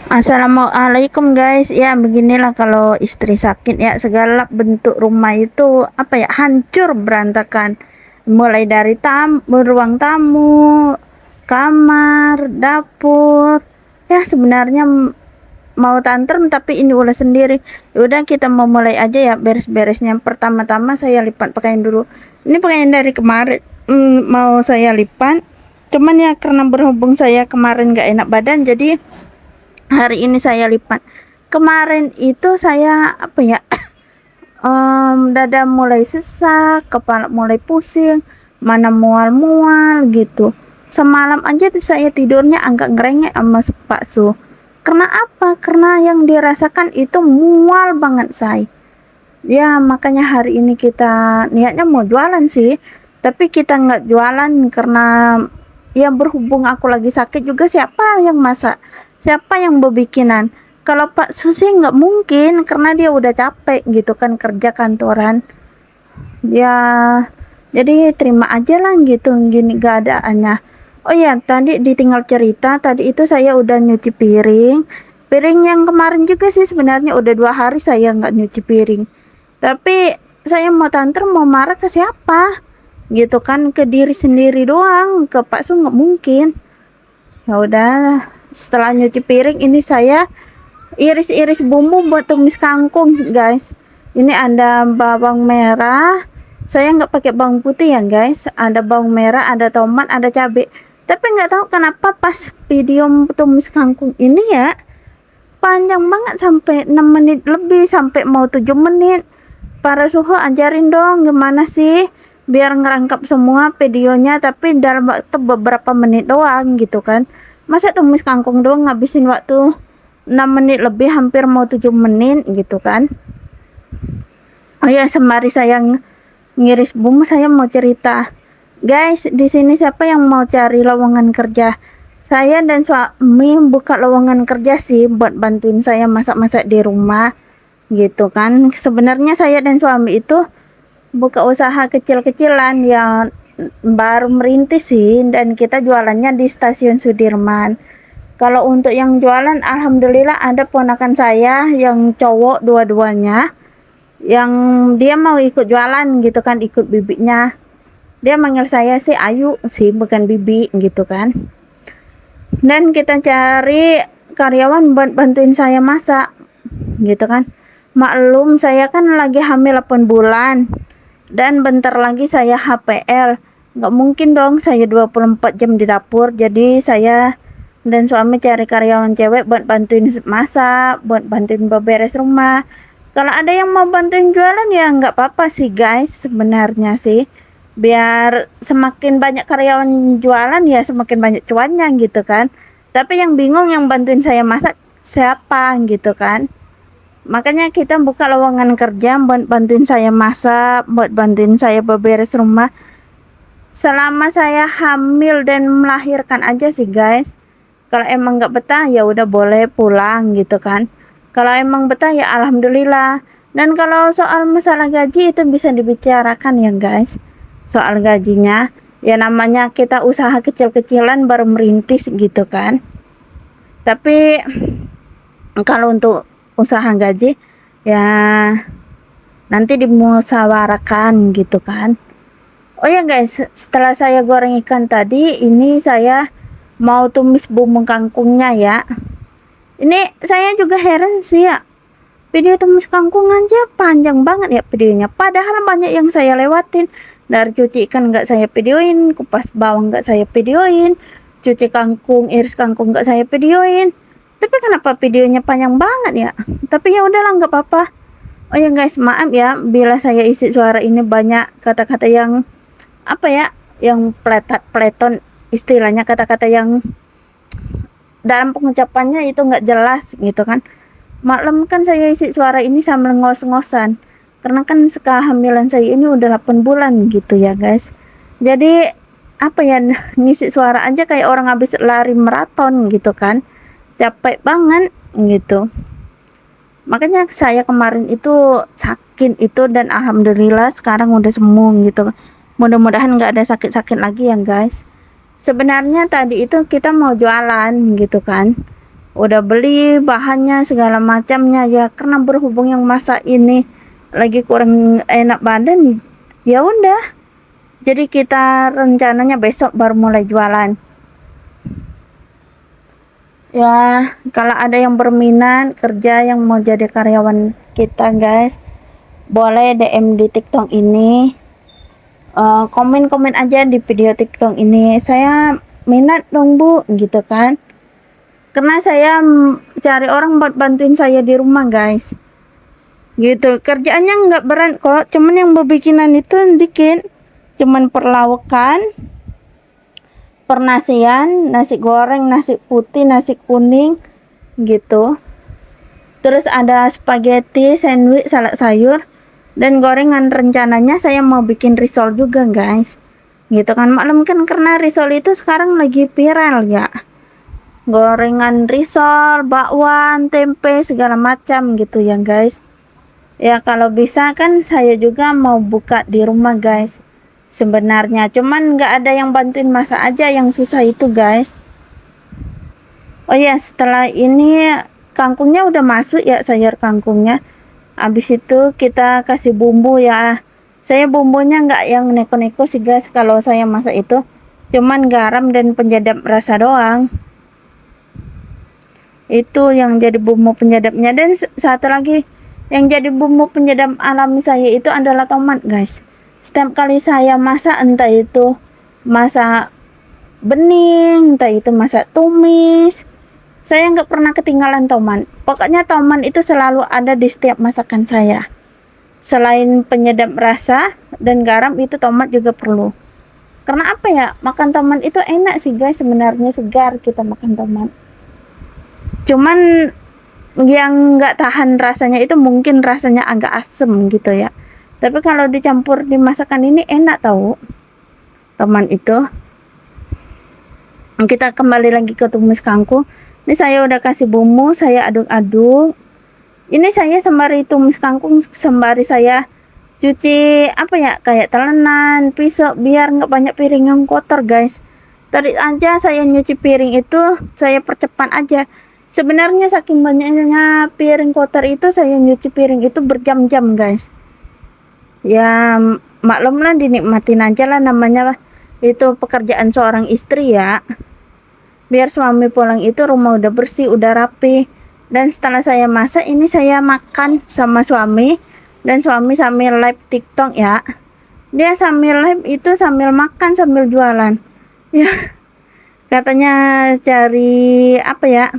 Assalamualaikum guys. Ya beginilah kalau istri sakit ya, segala bentuk rumah itu hancur berantakan. Mulai dari ruang tamu, kamar, dapur. Ya sebenarnya mau tantrum tapi ini ulah sendiri. Ya udah kita mau mulai aja ya beres-beresnya. Pertama-tama saya lipat pakaian dulu. Ini pakaian dari kemarin mau saya lipat. Cuman ya karena berhubung saya kemarin gak enak badan, jadi hari ini saya lipat. Kemarin itu saya dada mulai sesak, kepala mulai pusing, mana mual-mual gitu. Semalam aja saya tidurnya agak ngerengek sama Pak Su. Karena apa? Karena yang dirasakan itu mual banget saya. Ya makanya hari ini kita niatnya mau jualan sih, tapi kita nggak jualan karena ya berhubung aku lagi sakit juga, siapa yang masak, siapa yang berbikinan. Kalau Pak Susi nggak mungkin karena dia udah capek gitu kan kerja kantoran ya, jadi terima aja lah gitu gini keadaannya. Oh ya tadi ditinggal cerita, tadi itu saya udah nyuci piring yang kemarin juga sih, sebenarnya udah 2 hari saya nggak nyuci piring, tapi saya mau tantrum mau marah ke siapa gitu kan, ke diri sendiri doang, ke Pak Su nggak mungkin. Ya udah, setelah nyuci piring ini saya iris-iris bumbu buat tumis kangkung guys. Ini ada bawang merah, saya nggak pakai bawang putih ya guys, ada bawang merah, ada tomat, ada cabai. Tapi nggak tahu kenapa pas video tumis kangkung ini ya panjang banget, sampai 6 menit lebih, sampai mau 7 menit. Para suhu ajarin dong gimana sih biar ngerangkap semua videonya tapi dalam waktu beberapa menit doang gitu kan. Masa tumis kangkung doang ngabisin waktu 6 menit lebih, hampir mau 7 menit gitu kan. Oh ya, sembari saya ngiris bumbu saya mau cerita. Guys, di sini siapa yang mau cari lowongan kerja? Saya dan suami buka lowongan kerja sih buat bantuin saya masak-masak di rumah gitu kan. Sebenarnya saya dan suami itu buka usaha kecil-kecilan yang baru merintis sih, dan kita jualannya di Stasiun Sudirman. Kalau untuk yang jualan, alhamdulillah ada ponakan saya yang cowok dua-duanya, yang dia mau ikut jualan gitu kan, ikut bibiknya. Dia manggil saya sih Ayu sih, bukan bibi gitu kan. Dan kita cari karyawan buat bantuin saya masak gitu kan. Maklum saya kan lagi hamil 8 bulan dan bentar lagi saya HPL. Nggak mungkin dong saya 24 jam di dapur. Jadi saya dan suami cari karyawan cewek buat bantuin masak, buat bantuin beberes rumah. Kalau ada yang mau bantuin jualan ya nggak apa-apa sih guys, sebenarnya sih. Biar semakin banyak karyawan jualan ya semakin banyak cuannya gitu kan. Tapi yang bingung yang bantuin saya masak siapa gitu kan. Makanya kita buka lowongan kerja buat bantuin saya masak, buat bantuin saya beberes rumah. Selama saya hamil dan melahirkan aja sih guys. Kalau emang nggak betah ya udah boleh pulang gitu kan. Kalau emang betah ya alhamdulillah. Dan kalau soal masalah gaji itu bisa dibicarakan ya guys. Soal gajinya ya namanya kita usaha kecil-kecilan baru merintis gitu kan. Tapi kalau untuk usaha gaji ya nanti dimusyawarahkan gitu kan. Oh ya guys, setelah saya goreng ikan tadi, ini saya mau tumis bumbu kangkungnya ya. Ini saya juga heran sih ya, video tumis kangkung aja panjang banget ya videonya, padahal banyak yang saya lewatin. Dari cuci ikan nggak saya videoin, kupas bawang nggak saya videoin, cuci kangkung, iris kangkung nggak saya videoin. Tapi kenapa videonya panjang banget ya? Tapi ya udahlah, nggak apa-apa. Oh ya guys, maaf ya bila saya isi suara ini banyak kata-kata yang yang pletot, istilahnya kata-kata yang dalam pengucapannya itu nggak jelas gitu kan. Maklum kan saya isi suara ini sambil ngos-ngosan karena kan kehamilan saya ini udah 8 bulan gitu ya guys. Jadi ngisi suara aja kayak orang habis lari maraton gitu kan, capek banget gitu. Makanya saya kemarin itu sakit itu, dan alhamdulillah sekarang udah sembuh gitu. Mudah-mudahan nggak ada sakit-sakit lagi ya guys. Sebenarnya tadi itu kita mau jualan gitu kan, udah beli bahannya segala macamnya ya, karena berhubung yang masak ini lagi kurang enak badan, ya udah, jadi kita rencananya besok baru mulai jualan. Ya, kalau ada yang berminat kerja yang mau jadi karyawan kita guys, boleh DM di TikTok ini. Komen-komen aja di video TikTok ini, saya minat dong bu, gitu kan. Karena saya cari orang buat bantuin saya di rumah guys, gitu. Kerjaannya nggak berat kok, cuman yang bikinan itu dikit, cuman perlawakan, pernasian, nasi goreng, nasi putih, nasi kuning gitu. Terus ada spaghetti, sandwich, salad sayur, dan gorengan. Rencananya saya mau bikin risol juga guys, gitu kan. Maklum kan karena risol itu sekarang lagi viral ya, gorengan risol, bakwan, tempe segala macam gitu ya guys. Ya kalau bisa kan saya juga mau buka di rumah guys sebenarnya, cuman nggak ada yang bantuin masak aja yang susah itu guys. Oh ya, setelah ini kangkungnya udah masuk ya, sayur kangkungnya. Habis itu kita kasih bumbu ya. Saya bumbunya nggak yang neko-neko sih guys kalau saya masak itu, cuman garam dan penyedap rasa doang. Itu yang jadi bumbu penyedapnya. Dan satu lagi yang jadi bumbu penyedap alami saya itu adalah tomat guys. Setiap kali saya masak, entah itu masak bening, entah itu masak tumis, saya nggak pernah ketinggalan tomat. Pokoknya tomat itu selalu ada di setiap masakan saya. Selain penyedap rasa dan garam, itu tomat juga perlu. Karena apa ya, makan tomat itu enak sih guys, sebenarnya segar kita makan tomat. Cuman yang nggak tahan rasanya itu mungkin rasanya agak asem gitu ya. Tapi kalau dicampur di masakan ini enak tahu tomat itu. Kita kembali lagi ke tumis kangkung. Ini saya udah kasih bumbu, saya aduk-aduk. Ini saya sembari tumis kangkung, sembari saya cuci apa ya, kayak telenan, pisau, biar nggak banyak piring yang kotor guys. Tadi aja saya nyuci piring itu saya percepat aja. Sebenarnya saking banyaknya piring kotor itu, saya nyuci piring itu berjam-jam guys. Ya maklum lah, dinikmatin aja lah, namanya lah itu pekerjaan seorang istri ya. Biar suami pulang itu rumah udah bersih, udah rapi. Dan setelah saya masak ini, saya makan sama suami, dan suami sambil live TikTok ya. Dia sambil live itu sambil makan sambil jualan ya. Katanya cari apa ya,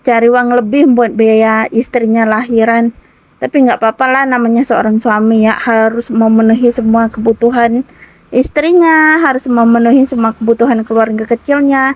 cari uang lebih buat biaya istrinya lahiran. Tapi nggak apa-apa lah, namanya seorang suami ya, harus memenuhi semua kebutuhan istrinya, harus memenuhi semua kebutuhan keluarga kecilnya.